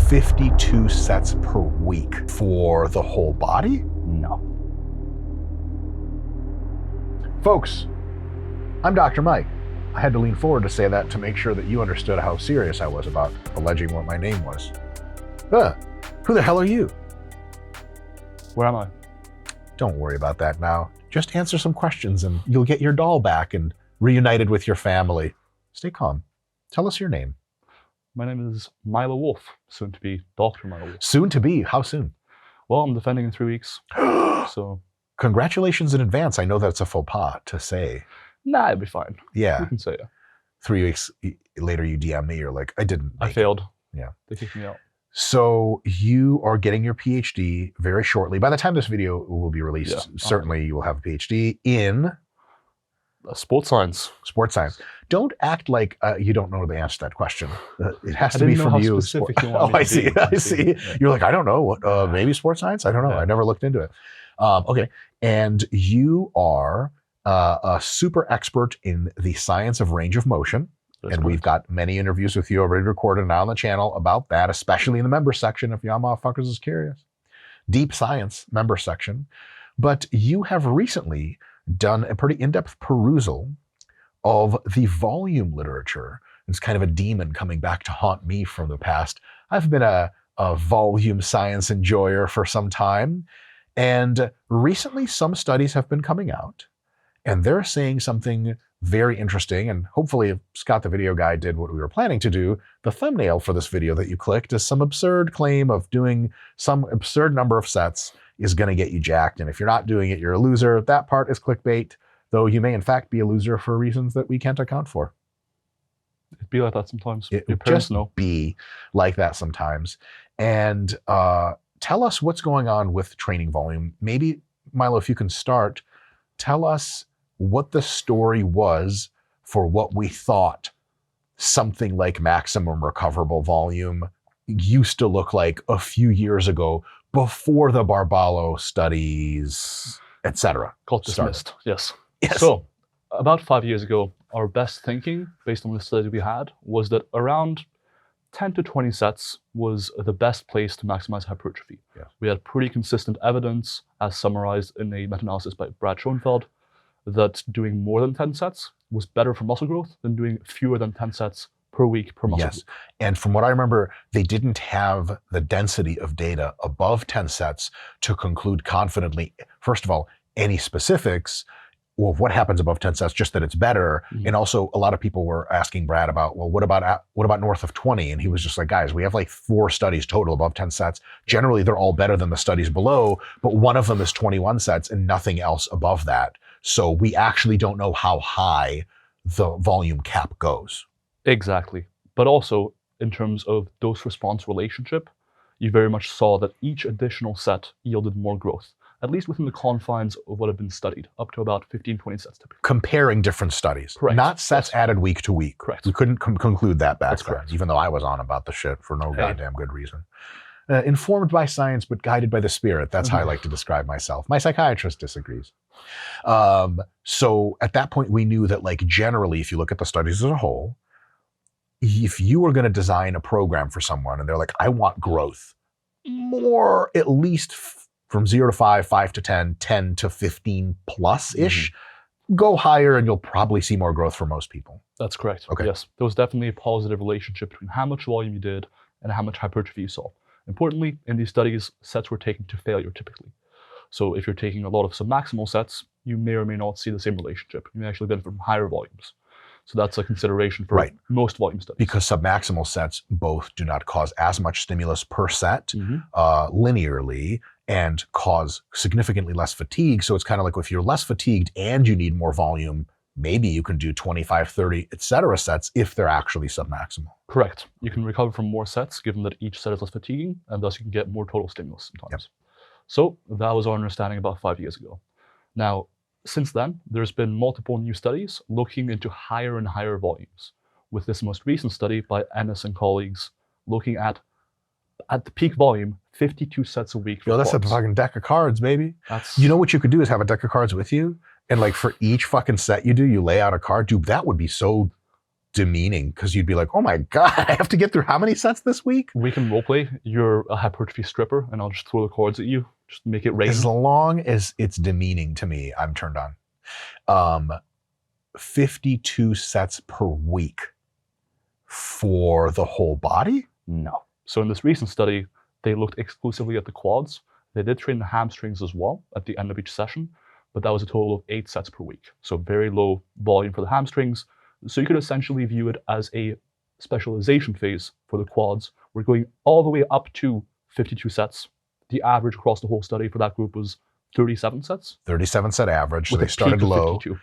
52 sets per week for the whole body? No. Folks, I'm Dr. Mike. I had to lean forward to say that to make sure that you understood how serious I was about alleging what my name was. Who the hell are you? Where am I? Don't worry about that now. Just answer some questions and you'll get your doll back and reunited with your family. Stay calm. Tell us your name. My name is Milo Wolf, soon to be Dr. Milo Wolf. Soon to be? How soon? Well, I'm defending in 3 weeks, so... Congratulations in advance. I know that's a faux pas to say. Nah, it'll be fine. Yeah. You can say it. 3 weeks later, you DM me, you're like, I didn't. I failed. Yeah. They kicked me out. So you are getting your PhD very shortly. By the time this video will be released, certainly you will have a PhD in sports science. Sports science. Don't act like you don't know the answer to that question. It has I to be didn't know from how you. specific you want me I to see. be. I see. You're like, I don't know. What? Maybe sports science? I don't know. Yeah. I never looked into it. Okay. And you are a super expert in the science of range of motion. That's and correct. we've got many interviews with you already recorded now on the channel about that, especially in the member section if y'all motherfuckers is curious. Deep science member section. But you have recently done a pretty in-depth perusal of the volume literature. It's kind of a demon coming back to haunt me from the past. I've been a volume science enjoyer for some time. And recently some studies have been coming out and they're saying something very interesting, and hopefully if Scott the video guy did what we were planning to do, the thumbnail for this video that you clicked is some absurd claim of doing some absurd number of sets is going to get you jacked, and if you're not doing it, you're a loser. That part is clickbait, though you may in fact be a loser for reasons that we can't account for. It'd be like that sometimes. It Your would parents just know. be like that sometimes. And tell us what's going on with training volume. Maybe, Milo, if you can start, tell us what the story was for what we thought something like maximum recoverable volume used to look like a few years ago before the Barbalo studies, etc. Got dismissed. Yes. Yes. So, about 5 years ago, our best thinking, based on the study we had, was that around 10 to 20 sets was the best place to maximize hypertrophy. Yeah. We had pretty consistent evidence, as summarized in a meta-analysis by Brad Schoenfeld, that doing more than 10 sets was better for muscle growth than doing fewer than 10 sets per week per muscle group. And from what I remember, they didn't have the density of data above 10 sets to conclude confidently, first of all, any specifics of what happens above 10 sets, just that it's better. Mm-hmm. And also a lot of people were asking Brad about, well, what about north of 20? And he was just like, guys, we have like 4 studies total above 10 sets. Generally, they're all better than the studies below, but one of them is 21 sets and nothing else above that. So we actually don't know how high the volume cap goes. Exactly. But also, in terms of dose-response relationship, you very much saw that each additional set yielded more growth, at least within the confines of what had been studied, up to about 15, 20 sets typically. Comparing different studies. Correct. Not sets added week to week. Correct. We couldn't conclude that back That's then, correct. even though I was on about the shit for no Hey. goddamn good reason. Informed by science, but guided by the spirit. That's how I like to describe myself. My psychiatrist disagrees. So at that point, we knew that, like, generally, if you look at the studies as a whole, if you were going to design a program for someone and they're like, I want growth, more at least from 0 to 5, 5 to 10, 10 to 15 plus-ish, go higher and you'll probably see more growth for most people. That's correct. Okay. Yes. There was definitely a positive relationship between how much volume you did and how much hypertrophy you saw. Importantly, in these studies, sets were taken to failure typically. So if you're taking a lot of submaximal sets, you may or may not see the same relationship. You may actually benefit from higher volumes. So that's a consideration for most volume studies. Because submaximal sets both do not cause as much stimulus per set linearly and cause significantly less fatigue. So it's kind of like if you're less fatigued and you need more volume, maybe you can do 25, 30, etc. sets if they're actually submaximal. Correct. You can recover from more sets given that each set is less fatiguing, and thus you can get more total stimulus sometimes. So that was our understanding about 5 years ago. Now, since then, there's been multiple new studies looking into higher and higher volumes, with this most recent study by Ennis and colleagues looking at the peak volume, 52 sets a week. Yo, that's a quads. fucking deck of cards, baby. That's, You know what you could do is have a deck of cards with you, and like for each fucking set you do, you lay out a card. Dude, that would be so demeaning because you'd be like, oh my God, I have to get through how many sets this week? We can roleplay. You're a hypertrophy stripper, and I'll just throw the cords at you. Just make it rain. As long as it's demeaning to me, I'm turned on. 52 sets per week for the whole body? No. So in this recent study, they looked exclusively at the quads. They did train the hamstrings as well at the end of each session, but that was a total of 8 sets per week. So very low volume for the hamstrings. So you could essentially view it as a specialization phase for the quads. We're going all the way up to 52 sets. The average across the whole study for that group was 37 sets. 37 set average. So with they a started peak of low 52.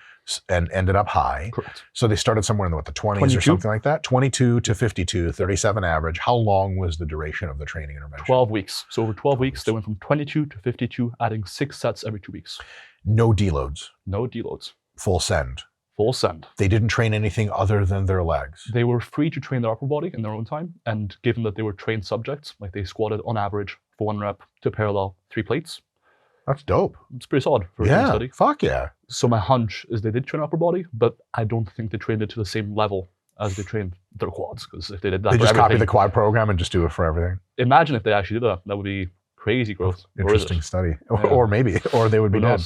and ended up high. Correct. So they started somewhere in the 20s 22? or something like that. 22 to 52, 37 average. How long was the duration of the training intervention? 12 weeks. So over 12 weeks, they went from 22 to 52, adding 6 sets every 2 weeks. No deloads. No deloads. Full send. Full send. They didn't train anything other than their legs. They were free to train their upper body in their own time, and given that they were trained subjects, like they squatted on average for 1 rep to parallel 3 plates. That's dope. It's pretty solid for a training study. Fuck yeah. So my hunch is they did train upper body, but I don't think they trained it to the same level as they trained their quads, because if they did that They for just copy everything, the quad program and just do it for everything. imagine if they actually did that. That would be crazy growth. Or is it? Interesting study. Yeah. Or maybe, or they would be Who dead.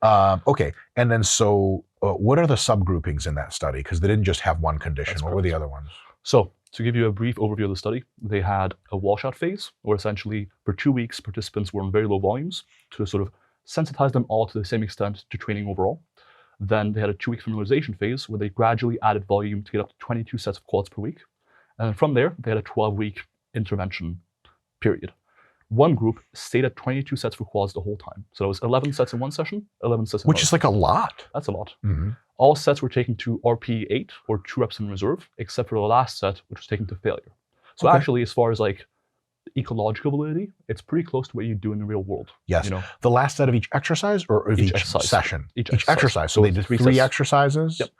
knows? Okay. And then so what are the subgroupings in that study? Because they didn't just have one condition. That's What were the correct. other ones? So to give you a brief overview of the study, they had a washout phase, where essentially for 2 weeks, participants were in very low volumes to sort of sensitize them all to the same extent to training overall. Then they had a 2-week familiarization phase where they gradually added volume to get up to 22 sets of quads per week. And then from there, they had a 12-week intervention period. One group stayed at 22 sets for quads the whole time. So it was 11 sets in one session, 11 sets in Which another. is like a lot. That's a lot. Mm-hmm. All sets were taken to RP8, or 2 reps in reserve, except for the last set, which was taken to failure. So Okay. actually, as far as like ecological validity, it's pretty close to what you do in the real world. Yes. You know, The last set of each exercise or of Each each exercise. session? Each exercise. exercise. So So they did 3 3 sets. exercises. Yep.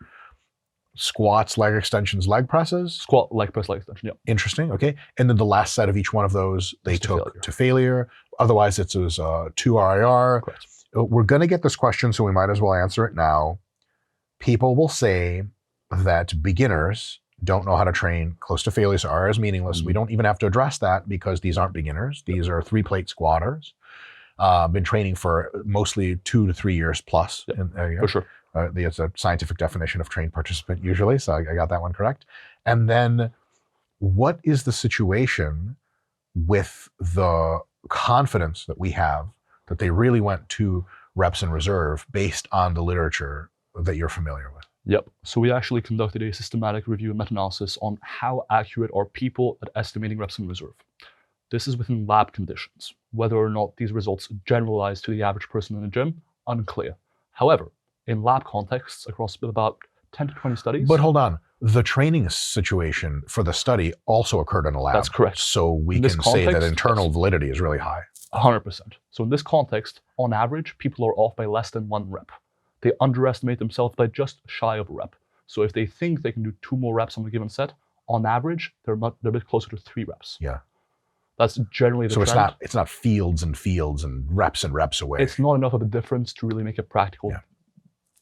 Squats, leg extensions, leg presses. squat, leg press, leg extension. Yeah. Interesting. Okay. And then the last set of each one of those they Was to took failure. to failure. Otherwise, it was 2 RIR. Correct. We're going to get this question, so we might as well answer it now. People will say that beginners don't know how to train. Close to failures are as meaningless. We don't even have to address that because these aren't beginners. These are 3-plate squatters. Been training for mostly 2 to 3 years plus. Yep. And there you go. For sure. It's a scientific definition of trained participant usually, so I got that one correct. And then what is the situation with the confidence that we have that they really went 2 reps in reserve based on the literature that you're familiar with? Yep. So we actually conducted a systematic review and meta-analysis on how accurate are people at estimating reps in reserve. This is within lab conditions. Whether or not these results generalize to the average person in the gym, unclear. However, in lab contexts across about 10 to 20 studies. But hold on. The training situation for the study also occurred in a lab. That's correct. So we In can this say that context, internal yes. validity is really high. 100%. So in this context, on average, people are off by less than 1 rep. They underestimate themselves by just shy of a rep. So if they think they can do 2 more reps on a given set, on average, they're a bit closer to 3 reps. Yeah. That's generally the So trend. it's not fields and reps away. It's not enough of a difference to really make a practical Yeah.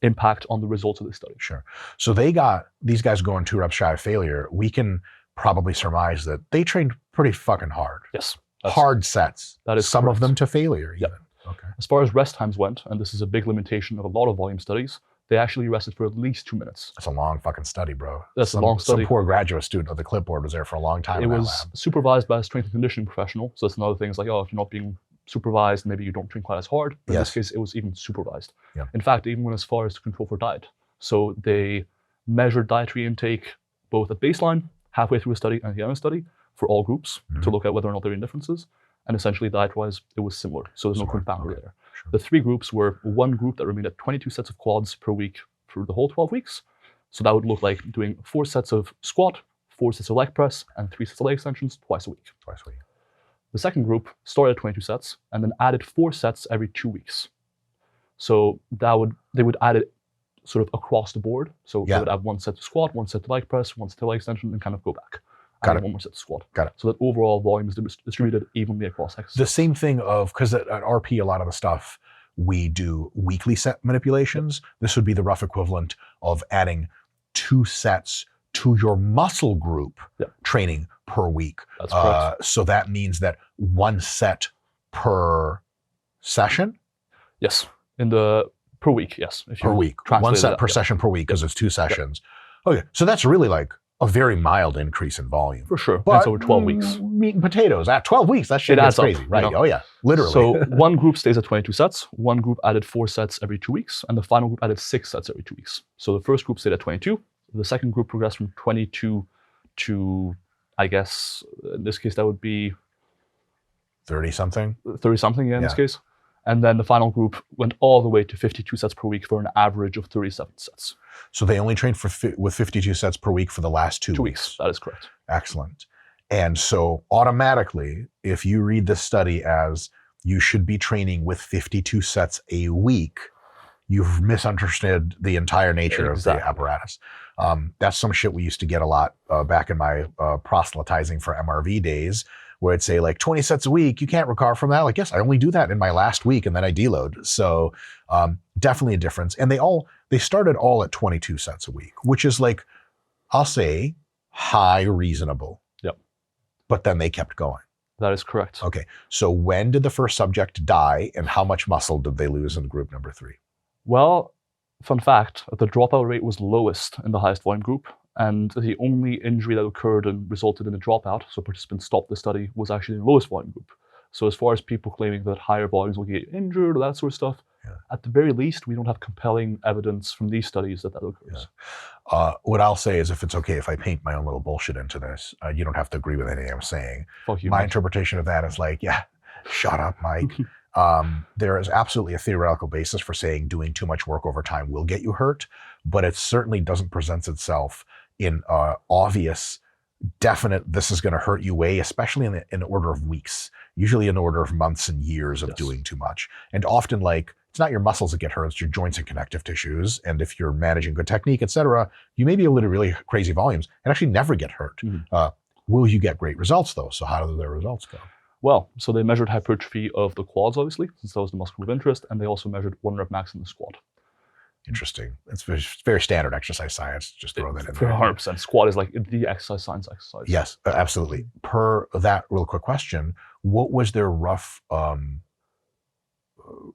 impact on the results of this study. Sure. So these guys going 2 reps shy of failure. We can probably surmise that they trained pretty fucking hard. Yes. Hard sets. that is some of correct. them to failure Yep. even. Okay. As far as rest times went, and this is a big limitation of a lot of volume studies, they actually rested for at least 2 minutes. That's a long fucking study, bro. That's a long study. Some poor graduate student with the clipboard was there for a long time It in that was lab. supervised by a strength and conditioning professional. So that's another thing. It's like, oh, if you're not being supervised, maybe you don't train quite as hard. But in Yes. this case, it was even supervised. Yeah. In fact, it even went as far as to control for diet. So they measured dietary intake both at baseline, halfway through a study, and at the end of the study for all groups to look at whether or not there are any differences. And essentially, diet-wise, it was similar. So there's no Similar, confounder okay. there. Sure. The 3 groups were one group that remained at 22 sets of quads per week for the whole 12 weeks. So that would look like doing 4 sets of squat, 4 sets of leg press, and 3 sets of leg extensions twice a week. Twice a week. The second group started at 22 sets and then added 4 sets every 2 weeks. So they would add it sort of across the board. So Yeah. they would have 1 set to squat, 1 set to leg press, 1 set to leg extension, and kind of go back. Got And it. 1 more set to squat. Got it. So that overall volume is distributed evenly across exercises. The same thing of, because at RP, a lot of the stuff we do weekly set manipulations. This would be the rough equivalent of adding 2 sets to your muscle group Yeah. training per week. That's correct. So that means that 1 set per session? Yes, per week. Yes, if Per you week. 1 translate set that, per yeah. session per week because it's 2 sessions. Okay, so that's really like a very mild increase in volume. For sure. But It's over 12 weeks. Meat and potatoes at 12 weeks, that shit It gets adds up, crazy, right? you know? Oh yeah, literally. So one group stays at 22 sets, one group added 4 sets every 2 weeks, and the final group added 6 sets every 2 weeks. So the first group stayed at 22, the second group progressed from 22 to, I guess, in this case, that would be 30 something. 30 something in this Yeah. case. And then the final group went all the way to 52 sets per week for an average of 37 sets. So they only trained with 52 sets per week for the last 2 2 weeks. weeks, that is correct. Excellent. And so automatically, if you read this study as you should be training with 52 sets a week, you've misunderstood the entire nature Exactly. of the apparatus. That's some shit we used to get a lot back in my proselytizing for MRV days, where it'd say like 20 sets a week, you can't recover from that. Like, yes, I only do that in my last week and then I deload. So definitely a difference. And they started all at 22 sets a week, which is like, I'll say high reasonable. Yep. But then they kept going. That is correct. Okay. So when did the first subject die and how much muscle did they lose in group number 3? Well, fun fact, the dropout rate was lowest in the highest volume group, and the only injury that occurred and resulted in a dropout, so participants stopped the study, was actually in the lowest volume group. So as far as people claiming that higher volumes will get injured or that sort of stuff, at the very least, we don't have compelling evidence from these studies that occurs. What I'll say is, if it's okay if I paint my own little bullshit into this, you don't have to agree with anything I'm saying. Fuck you, My Mike. interpretation of that is like, yeah, shut up, Mike. There is absolutely a theoretical basis for saying doing too much work over time will get you hurt, but it certainly doesn't present itself in obvious, definite, this is going to hurt you way, especially in the order of weeks, usually in the order of months and years of doing too much. And often, like, it's not your muscles that get hurt, it's your joints and connective tissues. And if you're managing good technique, etc., you may be able to do really crazy volumes and actually never get hurt. Will you get great results though? So how do their results go? Well, so they measured hypertrophy of the quads, obviously, since that was the muscle group of interest, and they also measured 1 rep max in the squat. Interesting. It's very standard exercise science. Just throw that in For there. 100%. Squat is like the exercise science exercise. Yes, absolutely. Per that real quick question, what was their rough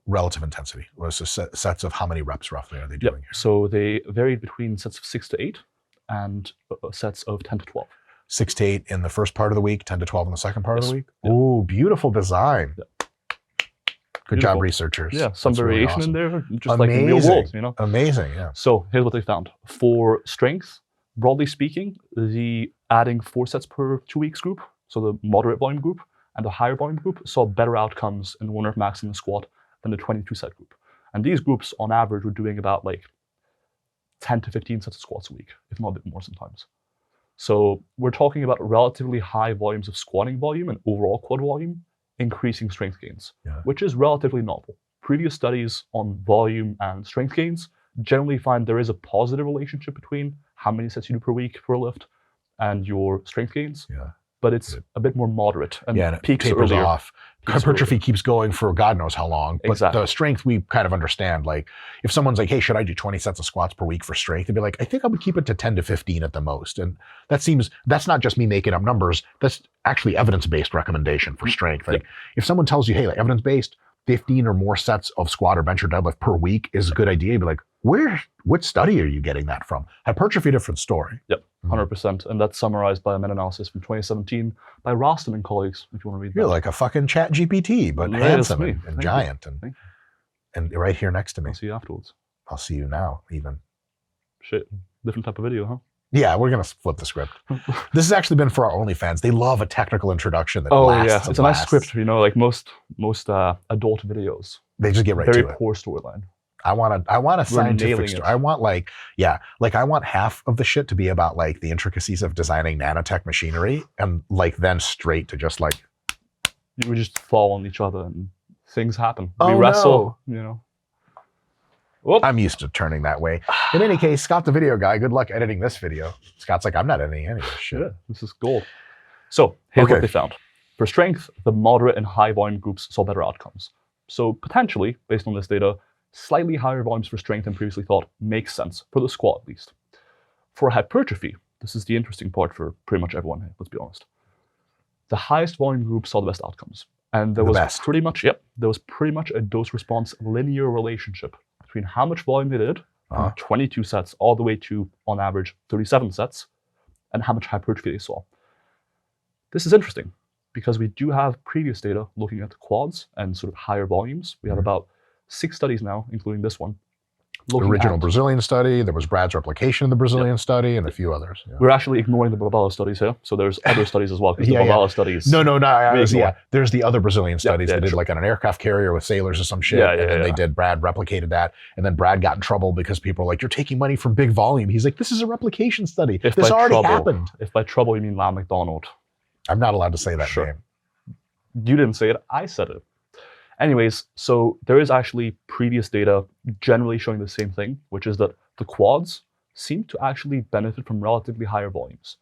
relative intensity? Was the sets of how many reps roughly are they doing here? So they varied between sets of 6 to 8 and sets of 10 to 12. 6 to 8 in the first part of the week, 10 to 12 in the second part of the week? Yeah. Oh, beautiful design. Yeah. Good job, researchers. Yeah, some That's really variation awesome. in there, just like in real world, you know? Amazing, yeah. So here's what they found. For strength, broadly speaking, the adding 4 sets per 2 weeks group, so the moderate volume group, and the higher volume group saw better outcomes in 1 rep max in the squat than the 22 set group. And these groups, on average, were doing about like 10 to 15 sets of squats a week, if not a bit more sometimes. So we're talking about relatively high volumes of squatting volume and overall quad volume, increasing strength gains, which is relatively novel. Previous studies on volume and strength gains generally find there is a positive relationship between how many sets you do per week for a lift and your strength gains. But it's a bit more moderate and and it peaks tapers earlier. off. Hypertrophy keeps going for God knows how long. But Exactly. the strength we kind of understand. Like if someone's like, hey, should I do 20 sets of squats per week for strength? They'd be like, I think I would keep it to 10 to 15 at the most. And that's not just me making up numbers. That's actually evidence-based recommendation for strength. Like if someone tells you, hey, like evidence-based, 15 or more sets of squat or bench or deadlift per week is a good idea, you'd be like, what study are you getting that from? Hypertrophy, different story. Yep, 100%. And that's summarized by a meta-analysis from 2017 by Rostam and colleagues, if you want to read that. You're like a fucking chat GPT, but Yeah, handsome that's me. and Thank giant you. and right here next to me. I'll see you afterwards. I'll see you now, even. Shit, different type of video, huh? Yeah, we're gonna flip the script. This has actually been for our OnlyFans. They love a technical introduction that lasts. Yeah, and it's a nice lasts. script, you know, like most adult videos. They just get right Very to it. poor storyline. I want a scientific nailing story. it. I want I want half of the shit to be about like the intricacies of designing nanotech machinery, and like then straight to just like You would just fall on each other and things happen. We Oh, wrestle, you know. Whoop. I'm used to turning that way. In any case, Scott the video guy, good luck editing this video. Scott's like, I'm not editing any of this shit. Yeah, this is gold. So here's Okay. what they found. For strength, the moderate and high volume groups saw better outcomes. So potentially, based on this data, slightly higher volumes for strength than previously thought makes sense, for the squat at least. For hypertrophy, this is the interesting part for pretty much everyone here, let's be honest. The highest volume group saw the best outcomes. And there was pretty much a dose-response linear relationship between how much volume they did, from 22 sets all the way to, on average, 37 sets, and how much hypertrophy they saw. This is interesting because we do have previous data looking at the quads and sort of higher volumes. We have about 6 studies now, including this one. The original Brazilian study, there was Brad's replication of the Brazilian study, and a few others. Yeah. We're actually ignoring the Barbella studies here, so there's other studies as well, because the Barbella studies... No, there's the other Brazilian studies they did like on an aircraft carrier with sailors or some shit, and then they did, Brad replicated that, and then Brad got in trouble because people were like, you're taking money from big volume. He's like, this is a replication study. This already happened. If by trouble you mean Lam McDonald. I'm not allowed to say that name. You didn't say it, I said it. Anyways, so there is actually previous data generally showing the same thing, which is that the quads seem to actually benefit from relatively higher volumes.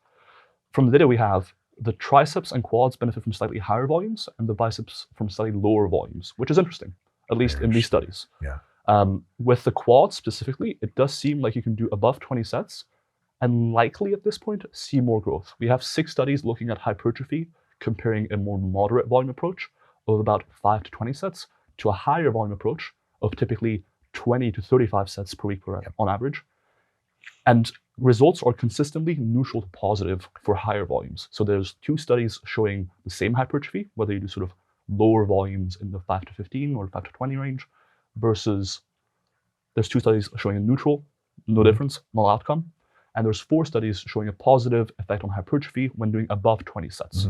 From the data we have, the triceps and quads benefit from slightly higher volumes and the biceps from slightly lower volumes, which is interesting, at least in these studies. Yeah. With the quads specifically, it does seem like you can do above 20 sets and likely at this point see more growth. We have 6 studies looking at hypertrophy, comparing a more moderate volume approach of about 5 to 20 sets to a higher volume approach of typically 20 to 35 sets per week on average. And results are consistently neutral to positive for higher volumes. So there's 2 studies showing the same hypertrophy, whether you do sort of lower volumes in the 5 to 15 or 5 to 20 range, versus there's 2 studies showing a neutral, no difference, null outcome. And there's 4 studies showing a positive effect on hypertrophy when doing above 20 sets.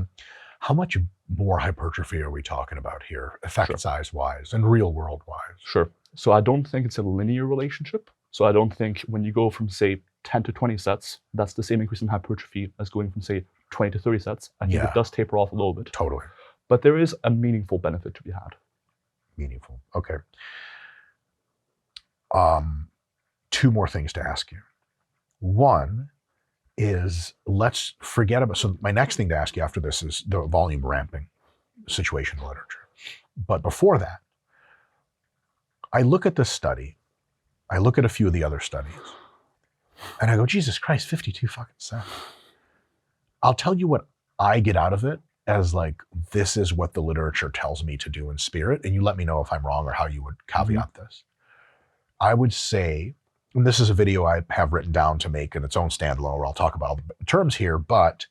How much more hypertrophy are we talking about here, effect size wise and real world wise? Sure. So I don't think it's a linear relationship. So I don't think when you go from, say, 10 to 20 sets, that's the same increase in hypertrophy as going from, say, 20 to 30 sets. I think it does taper off a little bit. Totally. But there is a meaningful benefit to be had. Meaningful. Okay. 2 more things to ask you. One is, let's forget about, so my next thing to ask you after this is the volume ramping situation in literature. But before that, I look at this study, I look at a few of the other studies, and I go, Jesus Christ, 52 fucking cents. I'll tell you what I get out of it as like, this is what the literature tells me to do in spirit, and you let me know if I'm wrong or how you would caveat this. I would say, and this is a video I have written down to make in its own standalone where I'll talk about all the terms here, but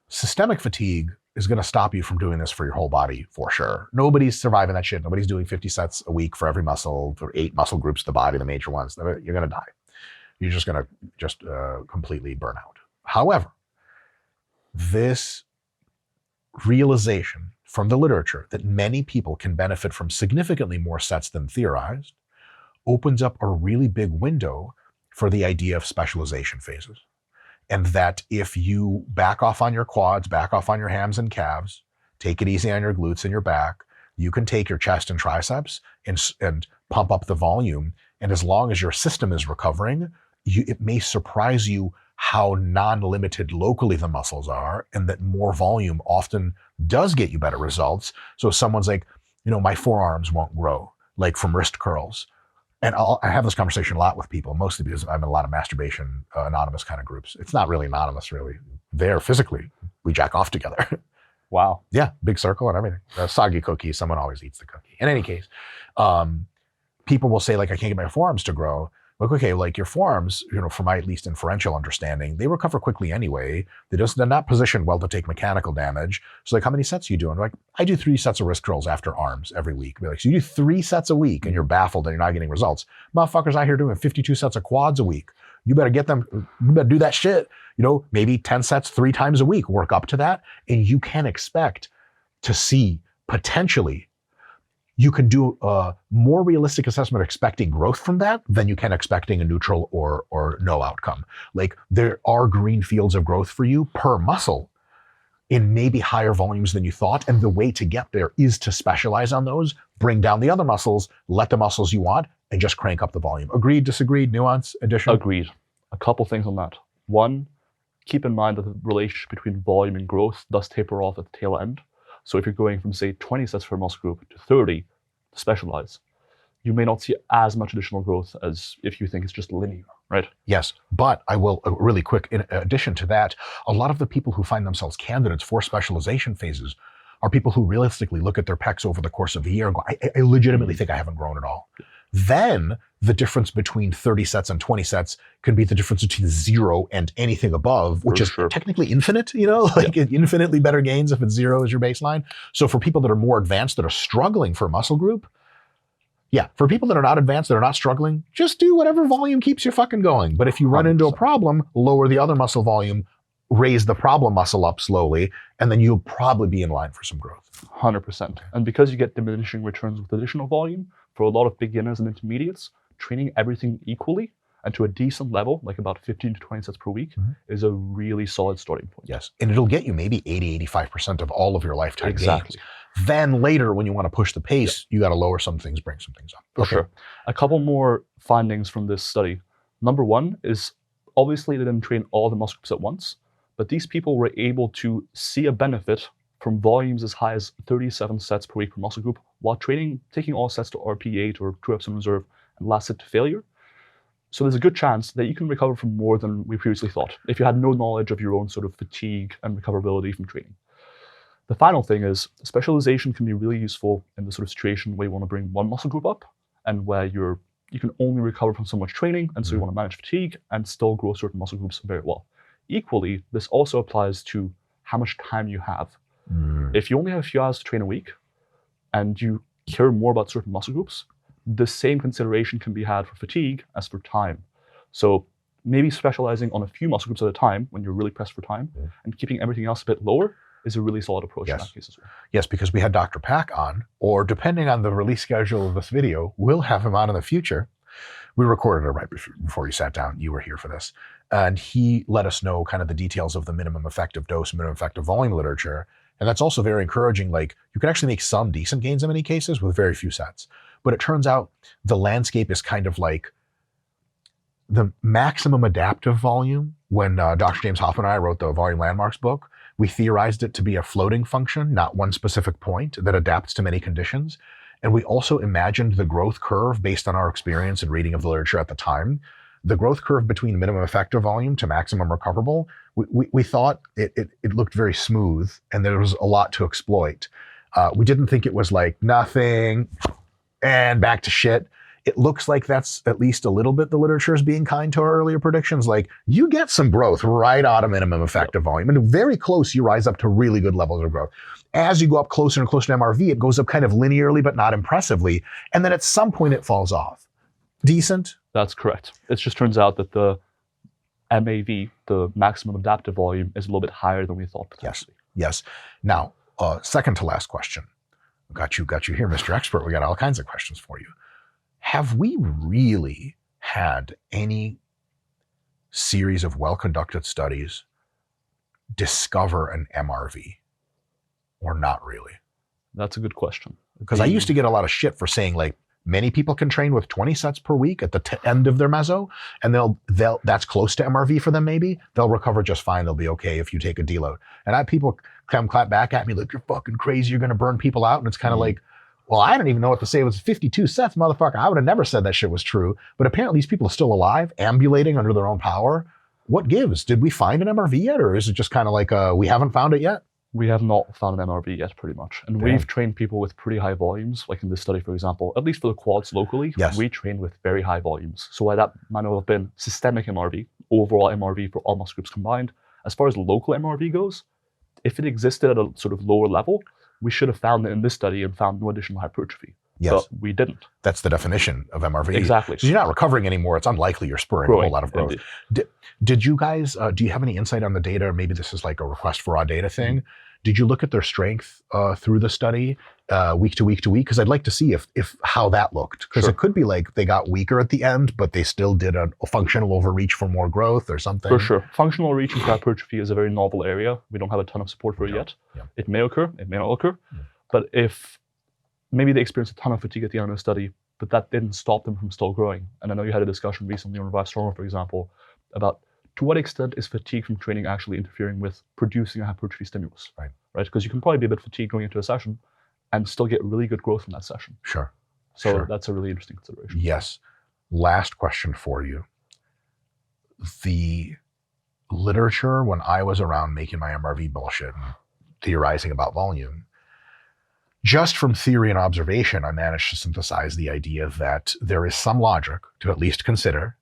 systemic fatigue is going to stop you from doing this for your whole body for sure. Nobody's surviving that shit. Nobody's doing 50 sets a week for every muscle, for 8 muscle groups of the body, the major ones. You're going to die. You're just going to completely burn out. However, this realization from the literature that many people can benefit from significantly more sets than theorized opens up a really big window for the idea of specialization phases. And that if you back off on your quads, back off on your hams and calves, take it easy on your glutes and your back, you can take your chest and triceps and pump up the volume. And as long as your system is recovering, it may surprise you how non-limited locally the muscles are, and that more volume often does get you better results. So if someone's like, my forearms won't grow, like from wrist curls. And I have this conversation a lot with people, mostly because I'm in a lot of masturbation anonymous kind of groups. It's not really anonymous, really. There physically, we jack off together. Wow. Yeah, big circle and everything. Soggy cookie, someone always eats the cookie. In any case, people will say, like, I can't get my forearms to grow. Like, okay, like your forearms, from my at least inferential understanding, they recover quickly anyway. They're not positioned well to take mechanical damage. So like, how many sets are you doing? Like, I do 3 sets of wrist curls after arms every week. Be like, so you do 3 sets a week and you're baffled and you're not getting results. Motherfuckers out here doing 52 sets of quads a week. You better get them, you better do that shit. Maybe 10 sets 3 times a week, work up to that. And you can expect to see potentially, you can do a more realistic assessment expecting growth from that than you can expecting a neutral or no outcome. Like, there are green fields of growth for you per muscle in maybe higher volumes than you thought. And the way to get there is to specialize on those, bring down the other muscles, let the muscles you want, and just crank up the volume. Agreed, disagreed, nuance, additional? Agreed. A couple things on that. One, keep in mind that the relationship between volume and growth does taper off at the tail end. So if you're going from, say, 20 sets per muscle group to 30 to specialize, you may not see as much additional growth as if you think it's just linear. right? Yes, but I will, really quick, in addition to that, a lot of the people who find themselves candidates for specialization phases are people who realistically look at their pecs over the course of a year and go, I legitimately think I haven't grown at all. Then the difference between 30 sets and 20 sets can be the difference between 0 and anything above, which is technically infinite, like infinitely better gains if it's 0 is your baseline. So for people that are more advanced, that are struggling for a muscle group, for people that are not advanced, that are not struggling, just do whatever volume keeps you fucking going. But if you run into a problem, lower the other muscle volume, raise the problem muscle up slowly, and then you'll probably be in line for some growth. 100%. And because you get diminishing returns with additional volume, for a lot of beginners and intermediates, training everything equally and to a decent level, like about 15 to 20 sets per week, is a really solid starting point. Yes, and it'll get you maybe 80, 85% of all of your lifetime gains. Then later, when you want to push the pace, you got to lower some things, bring some things up. For sure. A couple more findings from this study. Number one is, obviously they didn't train all the muscle groups at once, but these people were able to see a benefit from volumes as high as 37 sets per week per muscle group while taking all sets to RP8 or 2 reps in reserve and last set to failure. So there's a good chance that you can recover from more than we previously thought if you had no knowledge of your own sort of fatigue and recoverability from training. The final thing is specialization can be really useful in the sort of situation where you want to bring one muscle group up and where you can only recover from so much training, and so you want to manage fatigue and still grow certain muscle groups very well. Equally, this also applies to how much time you have. If you only have a few hours to train a week and you care more about certain muscle groups, the same consideration can be had for fatigue as for time. So maybe specializing on a few muscle groups at a time when you're really pressed for time and keeping everything else a bit lower is a really solid approach in that case as well. Yes, because we had Dr. Pack on, or depending on the release schedule of this video, we'll have him on in the future. We recorded it right before you sat down. You were here for this. And he let us know kind of the details of the minimum effective dose, minimum effective volume literature. And that's also very encouraging. Like, you can actually make some decent gains in many cases with very few sets. But it turns out the landscape is kind of like the maximum adaptive volume. When Dr. James Hoffman and I wrote the Volume Landmarks book, we theorized it to be a floating function, not one specific point that adapts to many conditions. And we also imagined the growth curve based on our experience and reading of the literature at the time. The growth curve between minimum effective volume to maximum recoverable, we thought it looked very smooth and there was a lot to exploit. We didn't think it was like nothing and back to shit. It looks like that's at least a little bit the literature is being kind to our earlier predictions. Like, you get some growth right out of minimum effective volume, and very close you rise up to really good levels of growth. As you go up closer and closer to MRV, it goes up kind of linearly but not impressively, and then at some point it falls off. Decent? That's correct. It just turns out that the MAV, the maximum adaptive volume, is a little bit higher than we thought potentially. Yes. Now, second to last question. Got you here, Mr. Expert. We got all kinds of questions for you. Have we really had any series of well-conducted studies discover an MRV, or not really? That's a good question. Because I used to get a lot of shit for saying, like, many people can train with 20 sets per week at the end of their meso, and they'll that's close to MRV for them maybe. They'll recover just fine. They'll be okay if you take a deload. And I have people come clap back at me like, you're fucking crazy. You're going to burn people out. And it's kind of like, well, I don't even know what to say. It was 52 sets, motherfucker. I would have never said that shit was true. But apparently these people are still alive, ambulating under their own power. What gives? Did we find an MRV yet? Or is it just kind of like, we haven't found it yet? We have not found an MRV yet, pretty much. And we've trained people with pretty high volumes, like in this study, for example, at least for the quads locally, we trained with very high volumes. So that might not have been systemic MRV, overall MRV for all muscle groups combined. As far as local MRV goes, if it existed at a sort of lower level, we should have found it in this study and found no additional hypertrophy. Yes. But we didn't. That's the definition of MRV. Exactly. So you're not recovering anymore. It's unlikely you're spurring a whole lot of growth. Did you guys, do you have any insight on the data? Maybe this is like a request for raw data thing. Did you look at their strength through the study week to week to week? Because I'd like to see if how that looked. Because it could be like they got weaker at the end, but they still did a functional overreach for more growth or something. For sure. Functional reach into hypertrophy is a very novel area. We don't have a ton of support for it yet. Yeah. It may occur, it may not occur. But if maybe they experienced a ton of fatigue at the end of the study, but that didn't stop them from still growing. And I know you had a discussion recently on Revive Stronger, for example, about to what extent is fatigue from training actually interfering with producing a hypertrophy stimulus? Right? Because you can probably be a bit fatigued going into a session and still get really good growth from that session. Sure. So that's a really interesting consideration. Yes. Last question for you. the literature when I was around making my MRV bullshit and theorizing about volume, just from theory and observation, I managed to synthesize the idea that there is some logic to at least consider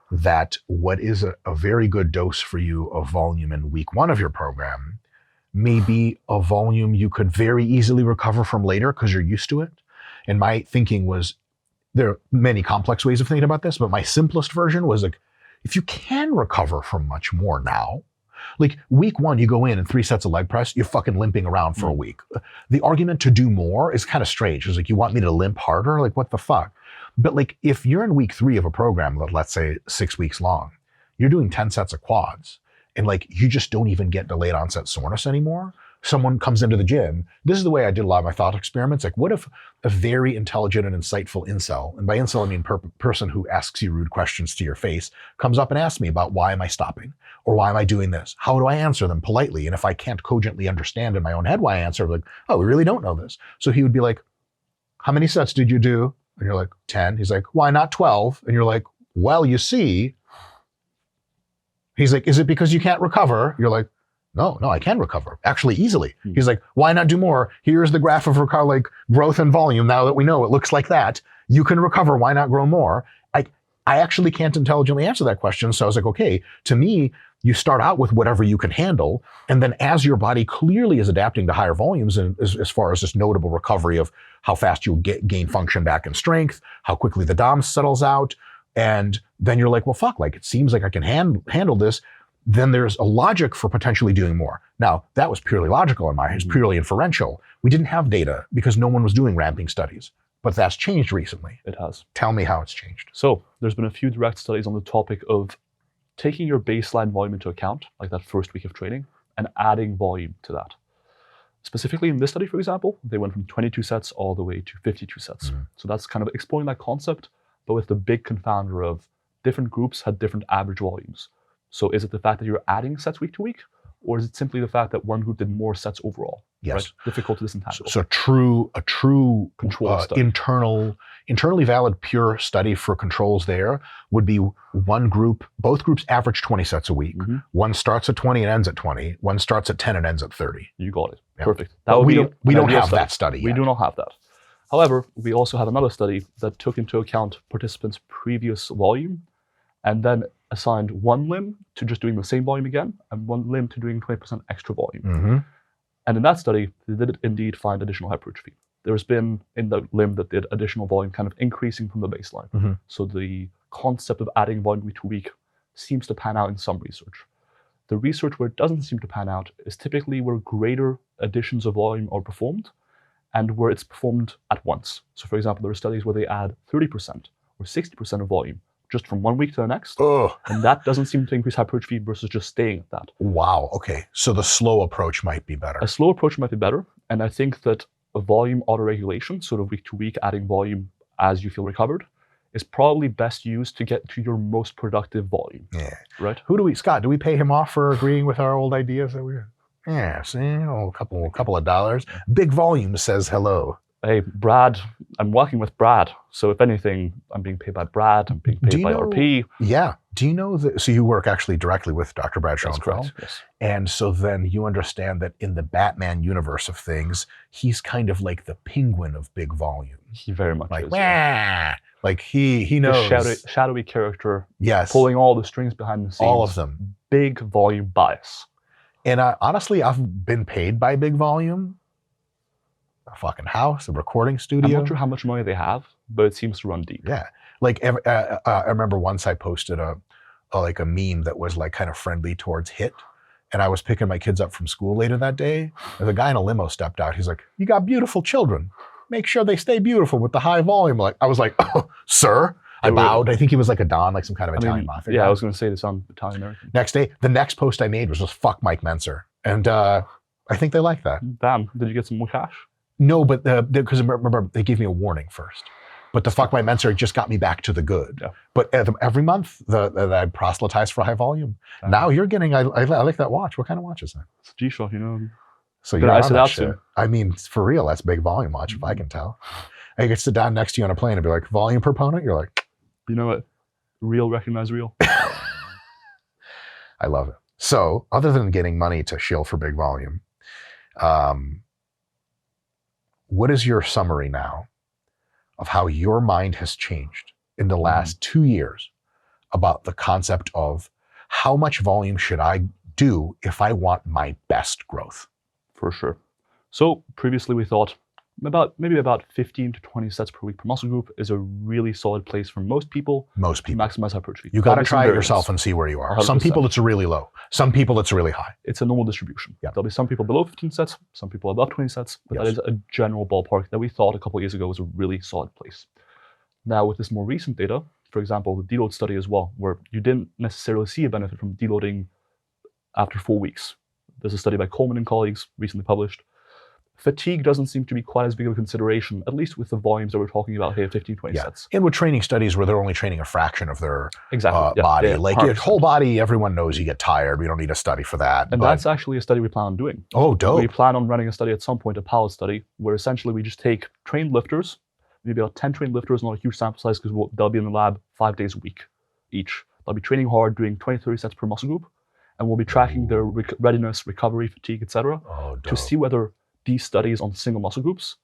that what is a very good dose for you of volume in week 1 of your program may be a volume you could very easily recover from later because you're used to it. And my thinking was, there are many complex ways of thinking about this, but my simplest version was like, if you can recover from much more now, like week 1, you go in and 3 sets of leg press, you're fucking limping around for a week. The argument to do more is kind of strange. It's like, you want me to limp harder? Like, what the fuck? But like, if you're in week 3 of a program that, let's say 6 weeks long, you're doing 10 sets of quads, and like, you just don't even get delayed onset soreness anymore. Someone comes into the gym. This is the way I did a lot of my thought experiments. Like, what if a very intelligent and insightful incel, and by incel I mean person who asks you rude questions to your face, comes up and asks me about why am I stopping? Or why am I doing this? How do I answer them politely? And if I can't cogently understand in my own head why I answer, like, oh, we really don't know this. So he would be like, how many sets did you do? And you're like, 10. He's like, why not 12? And you're like, well, you see. He's like, is it because you can't recover? You're like, no, I can recover, actually easily. He's like, why not do more? Here's the graph of like growth and volume. Now that we know it looks like that, you can recover. Why not grow more? I actually can't intelligently answer that question. So I was like, okay, to me, you start out with whatever you can handle. And then as your body clearly is adapting to higher volumes, and as far as this notable recovery of how fast you'll gain function back in strength, how quickly the DOM settles out. And then you're like, well, fuck, like it seems like I can handle this. Then there's a logic for potentially doing more. Now, that was purely logical in my head, it's purely inferential. We didn't have data because no one was doing ramping studies, but that's changed recently. It has. Tell me how it's changed. So there's been a few direct studies on the topic of taking your baseline volume into account, like that first week of training, and adding volume to that. Specifically in this study, for example, they went from 22 sets all the way to 52 sets. So that's kind of exploring that concept, but with the big confounder of different groups had different average volumes. So is it the fact that you're adding sets week to week, or is it simply the fact that one group did more sets overall? Yes. Right? Difficult to disentangle. So a true Control study. internally valid pure study for controls there would be one group, both groups average 20 sets a week. One starts at 20 and ends at 20. One starts at 10 and ends at 30. You got it. Yeah. Perfect. We don't have that study We yet. do not have that. However, we also have another study that took into account participants' previous volume and then assigned one limb to just doing the same volume again and one limb to doing 20% extra volume. And in that study, they did indeed find additional hypertrophy. There's been in the limb that did additional volume kind of increasing from the baseline. So the concept of adding volume week to week seems to pan out in some research. The research where it doesn't seem to pan out is typically where greater additions of volume are performed and where it's performed at once. So for example, there are studies where they add 30% or 60% of volume just from one week to the next. And that doesn't seem to increase hypertrophy versus just staying at that. Wow, okay. So the slow approach might be better. A slow approach might be better. And I think that a volume autoregulation, sort of week to week, adding volume as you feel recovered, is probably best used to get to your most productive volume. Yeah. Right? Scott, do we pay him off for agreeing with our old ideas that yeah, see, a couple of dollars. Big Volume says hello. Hey, Brad, I'm working with Brad. So if anything, I'm being paid by Brad, I'm being paid by RP. Yeah. Do you know that? So you work actually directly with Dr. Brad That's Schoenfeld. correct, yes. And so then you understand that in the Batman universe of things, he's kind of like the Penguin of Big Volume. He very much Like, is. like he knows. The shadowy character, Yes. pulling all the strings behind the scenes. All of them. Big volume bias. And honestly, I've been paid by Big Volume. A fucking house, a recording studio. I'm not sure how much money they have, but it seems to run deep. Yeah. Like I remember once I posted a meme that was like kind of friendly towards HIT. And I was picking my kids up from school later that day. And the guy in a limo stepped out. He's like, "You got beautiful children. Make sure they stay beautiful with the high volume." I was like, "Oh, sir." I bowed. I think he was like a Don, like some kind of Italian mafia. Yeah, I was going to say they sound Italian American. Next day, the next post I made was just "fuck Mike Menser," and I think they like that. Damn, did you get some more cash? No, but because remember they gave me a warning first. But the "fuck Mike Menser" just got me back to the good. Yeah. But every month I proselytize for high volume. Now you're getting. I like that watch. What kind of watch is that? It's a G-Shock, you know. So you're on that shit. I mean, for real, that's Big Volume watch. If I can tell, I could sit down next to you on a plane and be like, "Volume proponent." You're like, you know what? Real recognize real. I love it. So other than getting money to shill for big volume, what is your summary now of how your mind has changed in the last 2 years about the concept of how much volume should I do if I want my best growth? For sure. So previously we thought maybe about 15 to 20 sets per week per muscle group is a really solid place for most people to maximize hypertrophy. You got to try it yourself and see where you are. 100%. Some people it's really low. Some people it's really high. It's a normal distribution. Yeah. There'll be some people below 15 sets, some people above 20 sets, but Yes. that is a general ballpark that we thought a couple of years ago was a really solid place. Now with this more recent data, for example, the deload study as well, where you didn't necessarily see a benefit from deloading after 4 weeks. There's a study by Coleman and colleagues recently published. Fatigue doesn't seem to be quite as big of a consideration, at least with the volumes that we're talking about here, 15, 20 sets. And with training studies where they're only training a fraction of their Exactly. body. Yeah, like your whole body, everyone knows you get tired. We don't need a study for that. And that's actually a study we plan on doing. Oh, dope. We plan on running a study at some point, a pilot study, where essentially we just take trained lifters, maybe about 10 trained lifters, not a huge sample size because they'll be in the lab 5 days a week each. They'll be training hard, doing 20, 30 sets per muscle group, and we'll be tracking their readiness, recovery, fatigue, etc. To see whether these studies on single muscle groups,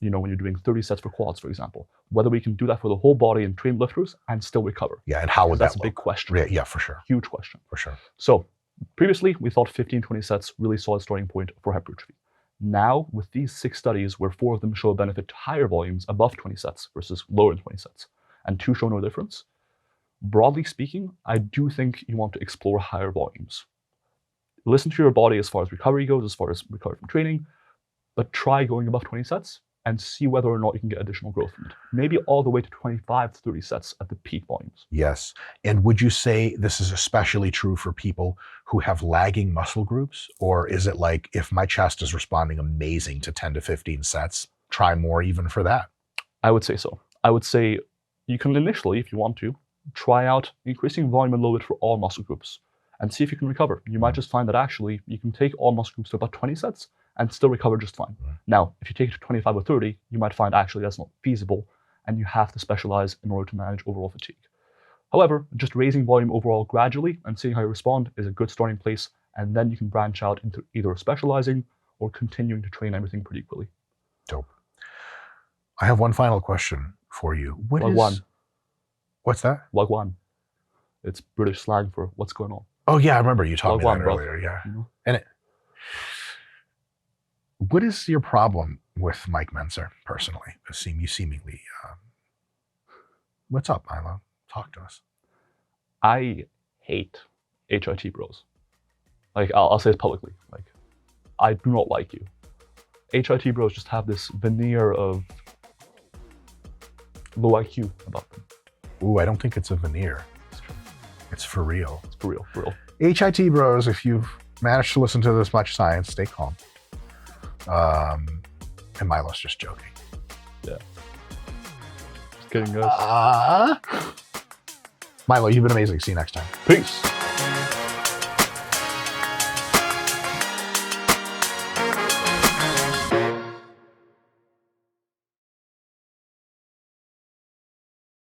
when you're doing 30 sets for quads, for example, whether we can do that for the whole body and trained lifters and still recover. Yeah, and how would that That's a look? big question. Yeah, for sure. Huge question. For sure. So previously, we thought 15, 20 sets, really solid starting point for hypertrophy. Now, with these 6 studies where 4 of them show a benefit to higher volumes above 20 sets versus lower than 20 sets, and 2 show no difference, broadly speaking, I do think you want to explore higher volumes. Listen to your body as far as recovery goes, as far as recovery from training, but try going above 20 sets and see whether or not you can get additional growth from it. Maybe all the way to 25 to 30 sets at the peak volumes. Yes. And would you say this is especially true for people who have lagging muscle groups? Or is it like, if my chest is responding amazing to 10 to 15 sets, try more even for that? I would say so. I would say you can initially, if you want to, try out increasing volume a little bit for all muscle groups and see if you can recover. You might just find that actually you can take all muscle groups to about 20 sets and still recover just fine. Now, if you take it to 25 or 30, you might find actually that's not feasible and you have to specialize in order to manage overall fatigue. However, just raising volume overall gradually and seeing how you respond is a good starting place, and then you can branch out into either specializing or continuing to train everything pretty equally. Dope. I have one final question for you. Wagwan. What's that? Wagwan. It's British slang for what's going on. Oh yeah, I remember you told me that Wagwan, bro. earlier. Yeah. You know? And what is your problem with Mike Menzer personally? You seemingly. What's up, Milo? Talk to us. I hate HIT bros. Like, I'll say it publicly. Like, I do not like you. HIT bros just have this veneer of low IQ about them. Ooh, I don't think it's a veneer. It's for real. It's for real, for real. HIT bros, if you've managed to listen to this much science, stay calm. And Milo's just joking. Yeah. Just kidding, guys. Milo, you've been amazing. See you next time. Peace.